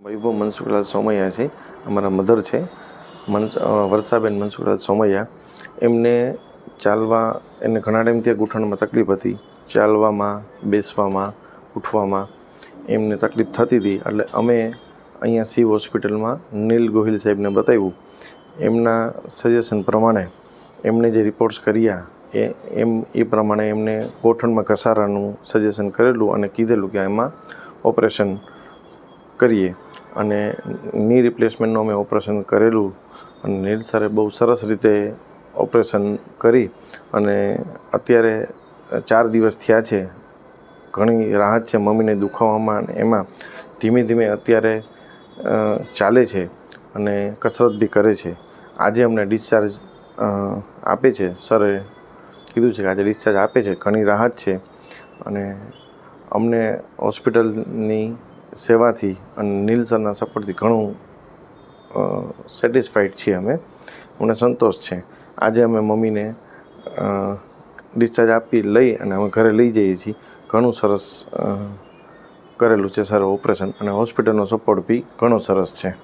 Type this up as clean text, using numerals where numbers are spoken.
વૈભવ મનસુખલાલ સોમૈયા છે, અમારા મધર છે વર્ષાબેન મનસુખલાલ સોમૈયા. એમને એને ઘણા ટાઈમથી ગૂંઠણમાં તકલીફ હતી, ચાલવામાં, બેસવામાં, ઉઠવામાં એમને તકલીફ થતી હતી. એટલે અમે અહીંયા શિવ હોસ્પિટલમાં નીલ ગોહિલ સાહેબને બતાવ્યું. એમના સજેશન પ્રમાણે એમને જે રિપોર્ટ્સ કર્યા એ પ્રમાણે એમને ગોઠણમાં ઘસારાનું સજેશન કરેલું અને કીધેલું કે એમાં ઓપરેશન કરીએ. અને ની રિપ્લેસમેન્ટનું અમે ઓપરેશન કરેલું અને નીલ સરે બહુ સરસ રીતે ઓપરેશન કરી અને અત્યારે 4 દિવસ થયા છે. ઘણી રાહત છે મમ્મીને દુખાવામાં, અને એમાં ધીમે ધીમે અત્યારે ચાલે છે અને કસરત બી કરે છે. આજે અમને ડિસ્ચાર્જ આપે છે, સરે કીધું છે કે આજે ડિસ્ચાર્જ આપે છે. ઘણી રાહત છે અને અમને હોસ્પિટલની સેવાથી અને નીલ સરના સપોર્ટથી ઘણું સેટિસ્ફાઈડ છીએ અમે. અમને સંતોષ છે. આજે અમે મમ્મીને ડિસ્ચાર્જ લઈ અને અમે ઘરે લઈ જઈએ છીએ. ઘણું સરસ કરેલું છે સર ઓપરેશન, અને હોસ્પિટલનો સપોર્ટ બી ઘણો સરસ છે.